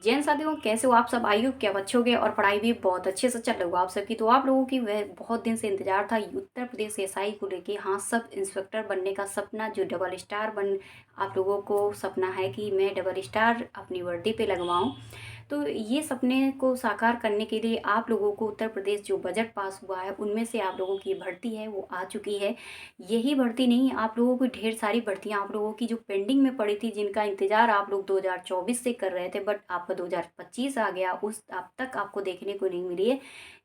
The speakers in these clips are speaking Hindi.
जैन साथियों, कैसे हो आप सब? आई होप कि आप अच्छे होंगे और पढ़ाई भी बहुत अच्छे से चल रही होगा आप सबकी। तो आप लोगों की वह बहुत दिन से इंतजार था उत्तर प्रदेश एसआई को लेके। हाँ, सब इंस्पेक्टर बनने का सपना, जो डबल स्टार बन आप लोगों को सपना है कि मैं डबल स्टार अपनी वर्दी पे लगवाऊं। तो ये सपने को साकार करने के लिए आप लोगों को उत्तर प्रदेश जो बजट पास हुआ है उनमें से आप लोगों की भर्ती है वो आ चुकी है। यही भर्ती नहीं, आप लोगों की ढेर सारी भर्तियां आप लोगों की जो पेंडिंग में पड़ी थी, जिनका इंतजार आप लोग 2024 से कर रहे थे, बट आपका 2025 आ गया, उस अब तक आपको देखने को नहीं मिली है।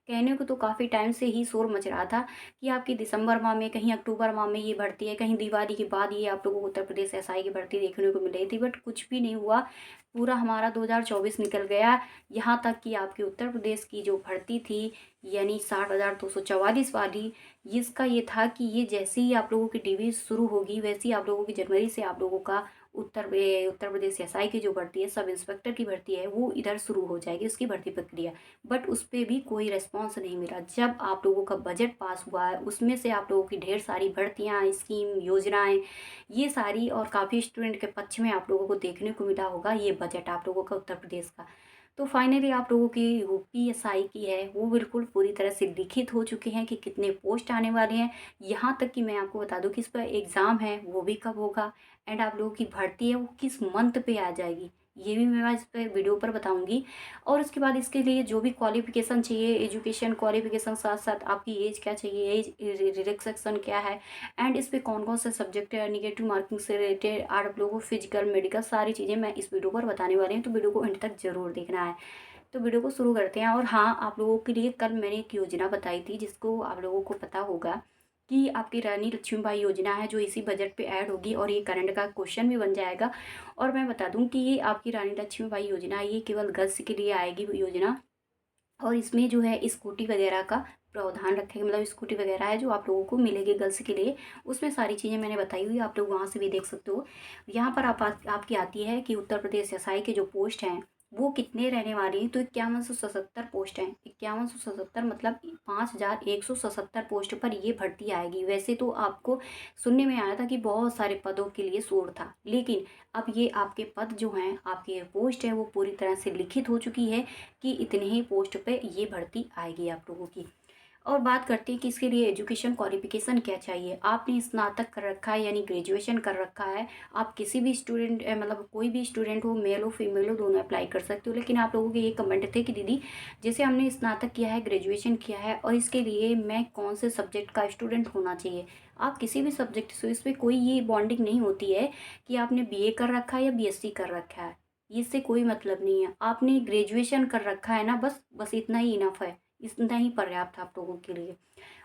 कहने को तो काफ़ी टाइम से ही शोर मच रहा था कि आपकी दिसंबर माह में, कहीं अक्टूबर माह में ये भर्ती है, कहीं दिवाली के बाद ये आप लोगों को उत्तर प्रदेश एसआई की भर्ती देखने को मिल रही थी, बट कुछ भी नहीं हुआ। पूरा हमारा 2024 निकल गया। यहाँ तक कि आपके उत्तर प्रदेश की जो भर्ती थी, यानी 60,244 वाली, इसका ये था कि ये जैसे ही आप लोगों की डीवी शुरू होगी, वैसे ही आप लोगों की जनवरी से आप लोगों का उत्तर प्रदेश एसआई की जो भर्ती है, सब इंस्पेक्टर की भर्ती है, वो इधर शुरू हो जाएगी, उसकी भर्ती प्रक्रिया। बट उस पर भी कोई रेस्पॉन्स नहीं मिला। जब आप लोगों का बजट पास हुआ है, उसमें से आप लोगों की ढेर सारी भर्तियाँ, स्कीम, योजनाएं, ये सारी, और काफ़ी स्टूडेंट के पक्ष में आप लोगों को देखने को मिला होगा ये बजट आप लोगों का उत्तर प्रदेश का। तो फाइनली आप लोगों की यूपीएसआई की है वो बिल्कुल पूरी तरह से लिखित हो चुके हैं कि कितने पोस्ट आने वाले हैं। यहाँ तक कि मैं आपको बता दूं कि इस पर एग्ज़ाम है वो भी कब होगा, एंड आप लोगों की भर्ती है वो किस मंथ पे आ जाएगी, ये भी मैं इस पर वीडियो पर बताऊंगी। और उसके बाद इसके लिए जो भी क्वालिफिकेशन चाहिए, एजुकेशन क्वालिफिकेशन, साथ साथ आपकी एज क्या चाहिए, एज रिलैक्सेशन क्या है, एंड इस पे कौन कौन से सब्जेक्ट है, निगेटिव मार्किंग से रिलेटेड, आप लोगों को फिजिकल मेडिकल सारी चीज़ें मैं इस वीडियो पर बताने वाली हूँ। तो वीडियो को एंड तक जरूर देखना है। तो वीडियो को शुरू करते हैं। और हाँ, आप लोगों के लिए कल मैंने एक योजना बताई थी, जिसको आप लोगों को पता होगा कि आपकी रानी लक्ष्मीबाई योजना है, जो इसी बजट पे ऐड होगी, और ये करंट का क्वेश्चन भी बन जाएगा। और मैं बता दूं कि ये आपकी रानी लक्ष्मीबाई योजना, ये केवल गर्ल्स के लिए आएगी योजना। और इसमें जो है स्कूटी वगैरह का प्रावधान रखेंगे, मतलब स्कूटी वगैरह है जो आप लोगों को मिलेगी गर्ल्स के लिए। उसमें सारी चीज़ें मैंने बताई हुई, आप लोग वहाँ से भी देख सकते हो। यहाँ पर आपकी आती है कि उत्तर प्रदेश एसआई के जो पोस्ट हैं वो कितने रहने वाली हैं। तो 5177 पोस्ट हैं। 5177 मतलब 5177 पोस्ट पर ये भर्ती आएगी। वैसे तो आपको सुनने में आया था कि बहुत सारे पदों के लिए शोर था, लेकिन अब ये आपके पद जो हैं, आपकी पोस्ट है, वो पूरी तरह से लिखित हो चुकी है कि इतने ही पोस्ट पे ये भर्ती आएगी आप लोगों की। और बात करते हैं कि इसके लिए एजुकेशन क्वालिफिकेशन क्या चाहिए। आपने स्नातक कर रखा है, यानी ग्रेजुएशन कर रखा है। आप किसी भी स्टूडेंट, मतलब कोई भी स्टूडेंट हो, मेल हो फीमेल हो, दोनों अप्लाई कर सकते हो। लेकिन आप लोगों के ये कमेंट थे कि दीदी, जैसे हमने स्नातक किया है, ग्रेजुएशन किया है, और इसके लिए मैं कौन से सब्जेक्ट का स्टूडेंट होना चाहिए। आप किसी भी सब्जेक्ट से, इसमें कोई ये बॉन्डिंग नहीं होती है कि आपने बीए कर रखा है या बीएससी कर रखा है। इससे कोई मतलब नहीं है। आपने ग्रेजुएशन कर रखा है ना, बस बस इतना ही इनफ है, इतना ही पर्याप्त है आप लोगों के लिए।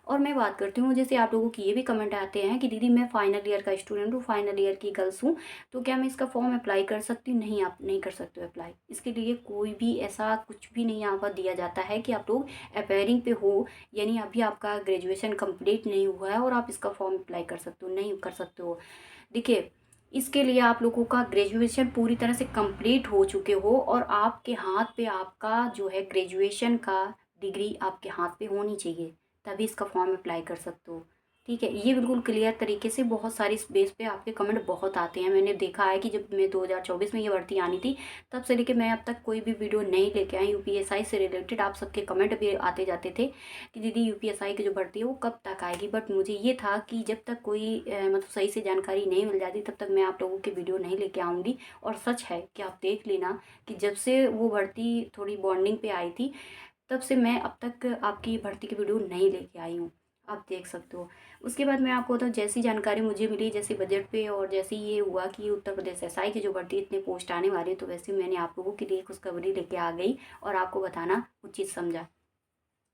और मैं बात करती हूँ, जैसे आप लोगों की ये भी कमेंट आते हैं कि दीदी मैं फाइनल ईयर का स्टूडेंट हूँ, फाइनल ईयर की गर्ल्स हूँ, तो क्या मैं इसका फॉर्म अप्लाई कर सकती हूँ? नहीं, आप नहीं कर सकते हो अप्लाई। इसके लिए कोई भी ऐसा कुछ भी नहीं यहाँ पर दिया जाता है कि आप लोग अपेयरिंग पे हो, यानी अभी आपका ग्रेजुएशन कंप्लीट नहीं हुआ है और आप इसका फॉर्म अप्लाई कर सकते हो, नहीं कर सकते हो। देखिए, इसके लिए आप लोगों का ग्रेजुएशन पूरी तरह से कंप्लीट हो चुके हो, और आपके हाथ पे आपका जो है ग्रेजुएशन का डिग्री आपके हाथ पे होनी चाहिए, तभी इसका फॉर्म अप्लाई कर सकते हो। ठीक है, ये बिल्कुल क्लियर तरीके से, बहुत सारी इस बेस पे आपके कमेंट बहुत आते हैं। मैंने देखा है कि जब मैं 2024 में ये भर्ती आनी थी, तब से लेके मैं अब तक कोई भी वीडियो नहीं लेके आई यूपीएसआई से रिलेटेड। आप सबके कमेंट भी आते जाते थे कि दीदी यूपीएसआई की जो भर्ती है वो कब तक आएगी। बट मुझे ये था कि जब तक कोई मतलब सही से जानकारी नहीं मिल जाती, तब तक मैं आप लोगों की वीडियो नहीं लेके आऊँगी। और सच है कि आप देख लेना कि जब से वो भर्ती थोड़ी बॉन्डिंग पे आई थी, तब से मैं अब तक आपकी भर्ती की वीडियो नहीं लेके आई हूँ। आप देख सकते हो। उसके बाद मैं आपको बताऊँ, जैसी जानकारी मुझे मिली, जैसे बजट पे, और जैसे ये हुआ कि उत्तर प्रदेश एसआई की जो भर्ती इतने पोस्ट आने वाले, तो वैसे मैंने आप लोगों के लिए खुशखबरी लेके आ गई और आपको बताना उचित समझा।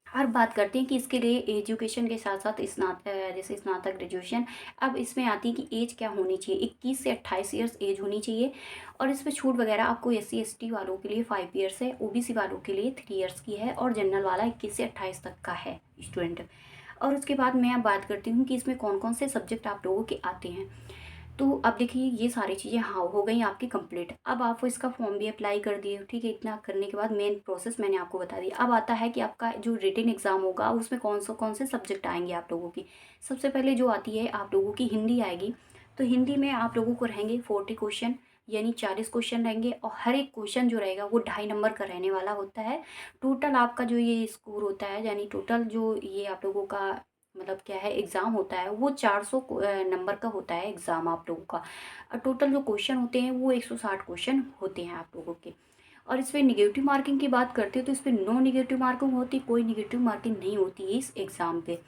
हर बात करते हैं कि इसके लिए एजुकेशन के साथ साथ जैसे स्नातक, ग्रेजुएशन, अब इसमें आती है कि एज क्या होनी चाहिए। 21 से 28 ईयर्स एज होनी चाहिए। और इस पर छूट वगैरह आपको एससी एसटी वालों के लिए 5 ईयर्स है, ओबीसी वालों के लिए 3 ईयर्स की है, और जनरल वाला 21 से 28 तक का है स्टूडेंट। और उसके बाद मैं अब बात करती हूँ कि इसमें कौन कौन से सब्जेक्ट आप लोगों के आते हैं। तो अब देखिए, ये सारी चीज़ें हाँ हो गई आपकी कंप्लीट। अब आप इसका फॉर्म भी अप्लाई कर दिए, ठीक है। इतना करने के बाद मेन प्रोसेस मैंने आपको बता दिया। अब आता है कि आपका जो रिटन एग्ज़ाम होगा, उसमें कौन से सब्जेक्ट आएंगे आप लोगों की। सबसे पहले जो आती है आप लोगों की हिंदी आएगी। तो हिंदी में आप लोगों को रहेंगे 40 क्वेश्चन, यानी 40 क्वेश्चन रहेंगे और हर एक क्वेश्चन जो रहेगा वो 2.5 नंबर का रहने वाला होता है। टोटल आपका जो ये स्कोर होता है, यानी टोटल जो ये आप लोगों का मतलब क्या है एग्ज़ाम होता है, वो 400 नंबर का होता है एग्ज़ाम आप लोगों का। टोटल जो क्वेश्चन होते हैं वो 160 क्वेश्चन होते हैं आप लोगों के। और इसमें नेगेटिव मार्किंग की बात करते हैं तो इसमें नो नेगेटिव मार्किंग होती, कोई नेगेटिव मार्किंग नहीं होती है इस एग्ज़ाम पे।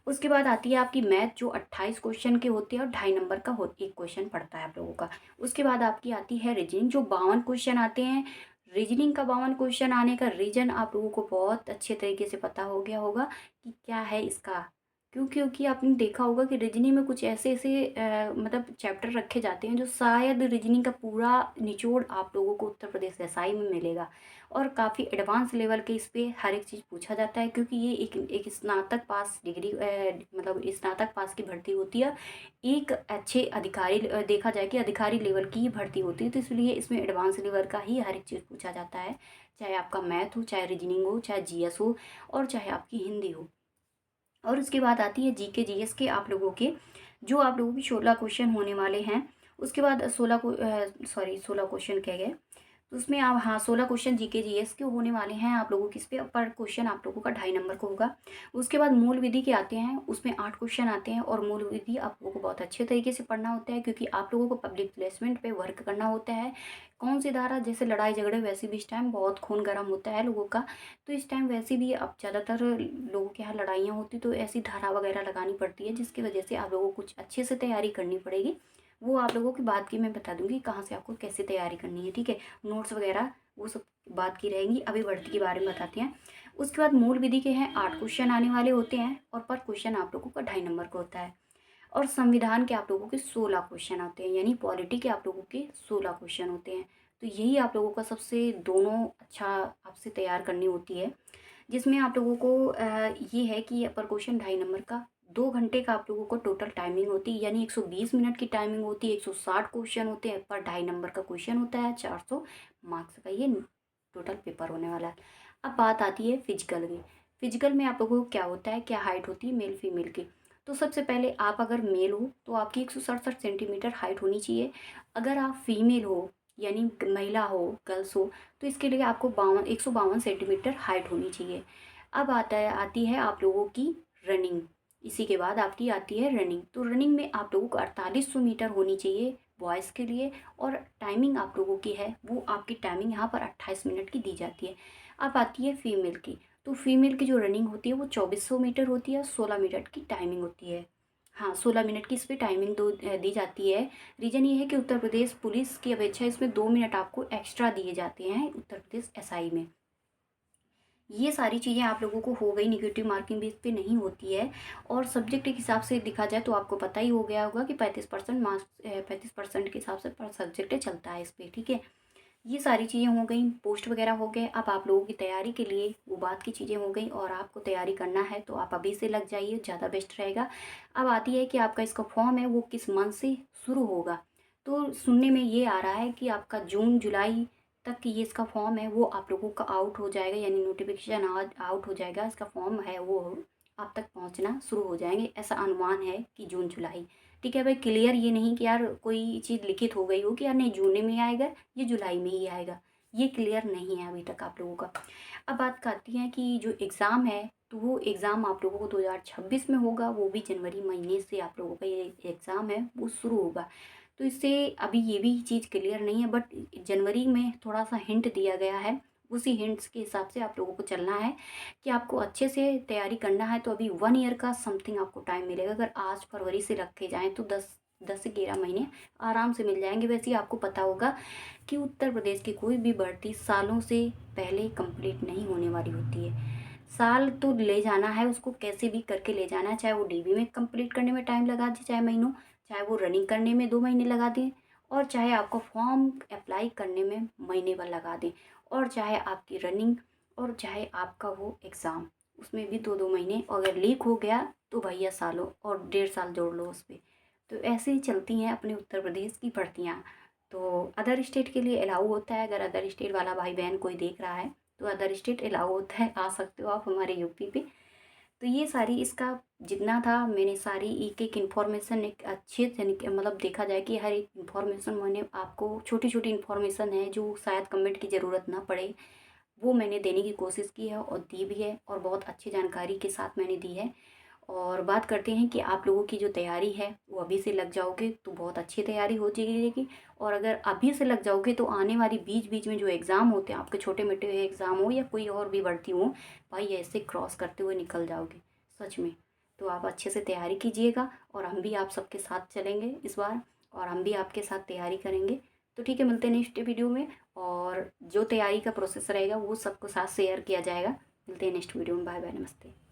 उसके बाद आती है आपकी मैथ, जो 28 क्वेश्चन के होते हैं और 2.5 नंबर का हो एक क्वेश्चन पड़ता है आप लोगों का। उसके बाद आपकी आती है रीजनिंग, जो 52 क्वेश्चन आते हैं। रीजनिंग का 52 क्वेश्चन आने का रीज़न आप लोगों को बहुत अच्छे तरीके से पता हो गया होगा कि क्या है इसका। क्योंकि आपने देखा होगा कि रीजनिंग में कुछ ऐसे ऐसे मतलब चैप्टर रखे जाते हैं जो शायद रीजनिंग का पूरा निचोड़ आप लोगों को उत्तर प्रदेश एसआई में मिलेगा। और काफ़ी एडवांस लेवल के इस पे हर एक चीज़ पूछा जाता है, क्योंकि ये एक स्नातक पास डिग्री मतलब स्नातक पास की भर्ती होती है। एक अच्छे अधिकारी देखा जाए कि अधिकारी लेवल की ही भर्ती होती है, तो इसलिए इसमें एडवांस लेवल का ही हर एक चीज़ पूछा जाता है। चाहे आपका मैथ हो, चाहे रीजनिंग हो, चाहे जीएस हो, और चाहे आपकी हिंदी हो। और उसके बाद आती है जीके जीएस के आप लोगों के, जो आप लोगों की 16 क्वेश्चन होने वाले हैं। उसके बाद 16 को 16 क्वेश्चन कह गए, तो उसमें आप हाँ 16 क्वेश्चन जीके जीएस के होने वाले हैं आप लोगों के। इस पे पर क्वेश्चन आप लोगों का 2.5 नंबर का होगा। उसके बाद मूल विधि के आते हैं, उसमें 8 क्वेश्चन आते हैं। और मूल विधि आप लोगों को बहुत अच्छे तरीके से पढ़ना होता है, क्योंकि आप लोगों को पब्लिक प्लेसमेंट पे वर्क करना होता है। कौन सी धारा, जैसे लड़ाई झगड़े, वैसे भी इस टाइम बहुत खून गर्म होता है लोगों का। तो इस टाइम वैसे भी अब ज़्यादातर लोगों के यहाँ लड़ाइयाँ होती, तो ऐसी धारा वगैरह लगानी पड़ती है, जिसकी वजह से आप लोगों को कुछ अच्छे से तैयारी करनी पड़ेगी। वो आप लोगों की बात की मैं बता दूंगी कहाँ से आपको कैसे तैयारी करनी है, ठीक है। नोट्स वगैरह वो सब बात की रहेंगी। अभी भर्ती के बारे में बताते हैं। उसके बाद मूल विधि के हैं 8 क्वेश्चन आने वाले होते हैं, और पर क्वेश्चन आप लोगों का 2.5 नंबर का होता है। और संविधान के आप लोगों के 16 क्वेश्चन आते हैं, यानी पॉलिटी के आप लोगों के 16 क्वेश्चन होते हैं। तो यही आप लोगों का सबसे दोनों अच्छा आपसे तैयार करनी होती है, जिसमें आप लोगों को ये है कि पर क्वेश्चन 2.5 नंबर का 2 घंटे का आप लोगों को टोटल टाइमिंग होती है, यानी 120 मिनट की टाइमिंग होती है। 160 क्वेश्चन होते हैं, पर 2.5 नंबर का क्वेश्चन होता है। 400 मार्क्स का ये टोटल पेपर होने वाला है। अब बात आती है फिजिकल की। फिजिकल में आप लोगों को क्या होता है, क्या हाइट होती है मेल फीमेल की। तो सबसे पहले आप अगर मेल हो तो आपकी 167 सेंटीमीटर हाइट होनी चाहिए। अगर आप फीमेल हो, यानी महिला हो, गर्ल्स हो, तो इसके लिए आपको 152 सेंटीमीटर हाइट होनी चाहिए। अब आती है आप लोगों की रनिंग। इसी के बाद आपकी आती है रनिंग। तो रनिंग में आप लोगों को 4800 मीटर होनी चाहिए बॉयज़ के लिए। और टाइमिंग आप लोगों की है, वो आपकी टाइमिंग यहाँ पर 28 मिनट की दी जाती है। अब आती है फीमेल की। तो फीमेल की जो रनिंग होती है वो 2400 मीटर होती है। 16 मिनट की टाइमिंग होती है। हाँ, 16 मिनट की इस पर टाइमिंग दी जाती है। रीज़न ये है कि उत्तर प्रदेश पुलिस की अपेक्षा इसमें 2 मिनट आपको एक्स्ट्रा दिए जाते हैं उत्तर प्रदेश एसआई में। ये सारी चीज़ें आप लोगों को हो गई। निगेटिव मार्किंग भी इस पे नहीं होती है। और सब्जेक्ट के हिसाब से देखा जाए तो आपको पता ही हो गया होगा कि 35% मार्क्स 35% के हिसाब से पर सब्जेक्ट चलता है इस पे, ठीक है। ये सारी चीज़ें हो गई, पोस्ट वगैरह हो गए। अब आप लोगों की तैयारी के लिए वो बात की चीज़ें हो गई, और आपको तैयारी करना है तो आप अभी से लग जाइए, ज़्यादा बेस्ट रहेगा। अब आती है कि आपका इसका फॉर्म है वो किस मंथ से शुरू होगा। तो सुनने में ये आ रहा है कि आपका जून जुलाई तक ये इसका फॉर्म है वो आप लोगों का आउट हो जाएगा, यानी नोटिफिकेशन आउट हो जाएगा। इसका फॉर्म है वो आप तक पहुंचना शुरू हो जाएंगे, ऐसा अनुमान है कि जून जुलाई। ठीक है भाई, क्लियर ये नहीं कि यार कोई चीज़ लिखित हो गई हो कि यार नहीं जून में आएगा, ये जुलाई में ही आएगा। ये क्लियर नहीं है अभी तक आप लोगों का। अब बात करती हैं कि जो एग्ज़ाम है, तो वो एग्ज़ाम आप लोगों को 2026 में होगा। वो भी जनवरी महीने से आप लोगों का ये एग्ज़ाम है वो शुरू होगा। तो इससे अभी ये भी चीज़ क्लियर नहीं है, बट जनवरी में थोड़ा सा हिंट दिया गया है। उसी हिंट्स के हिसाब से आप लोगों को चलना है कि आपको अच्छे से तैयारी करना है। तो अभी 1 ईयर का समथिंग आपको टाइम मिलेगा। अगर आज फरवरी से रखे जाएँ तो 10 से 11 महीने आराम से मिल जाएंगे। वैसे ही आपको पता होगा कि उत्तर प्रदेश की कोई भी भर्ती सालों से पहले कंप्लीट नहीं होने वाली होती है। साल तो ले जाना है उसको, कैसे भी करके ले जाना है। चाहे वो डीबी में कंप्लीट करने में टाइम लगा दे, चाहे महीनों, चाहे वो रनिंग करने में 2 महीने लगा दें, और चाहे आपको फॉर्म अप्लाई करने में महीने भर लगा दें, और चाहे आपकी रनिंग, और चाहे आपका वो एग्ज़ाम, उसमें भी 2-2 महीने। और अगर लीक हो गया तो भैया सालों और 1.5 साल जोड़ लो उस पर। तो ऐसे ही चलती हैं अपने उत्तर प्रदेश की भर्तियाँ। तो अदर स्टेट के लिए अलाउ होता है। अगर अदर स्टेट वाला भाई बहन कोई देख रहा है तो अदर स्टेट अलाउ होता है, आ सकते हो आप हमारे यूपी पे। तो ये सारी इसका जितना था मैंने सारी एक-एक इन्फॉर्मेशन एक अच्छे तरीके मतलब देखा जाए कि हर एक इन्फॉर्मेशन मैंने आपको छोटी-छोटी इन्फॉर्मेशन है जो शायद कमेंट की ज़रूरत ना पड़े, वो मैंने देने की कोशिश की है और दी भी है और बहुत अच्छी जानकारी के साथ मैंने दी है। और बात करते हैं कि आप लोगों की जो तैयारी है वो अभी से लग जाओगे तो बहुत अच्छी तैयारी हो जाएगी। और अगर अभी से लग जाओगे तो आने वाली बीच-बीच में जो एग्ज़ाम होते हैं आपके छोटे-मोटे एग्ज़ाम हो या कोई और भी भर्ती हो, भाई ऐसे क्रॉस करते हुए निकल जाओगे, सच में। तो आप अच्छे से तैयारी कीजिएगा और हम भी आप सबके साथ चलेंगे इस बार और हम भी आपके साथ तैयारी करेंगे। तो ठीक है, मिलते हैं नेक्स्ट वीडियो में और जो तैयारी का प्रोसेस रहेगा वो सबको साथ शेयर किया जाएगा। मिलते हैं नेक्स्ट वीडियो में। बाय बाय, नमस्ते।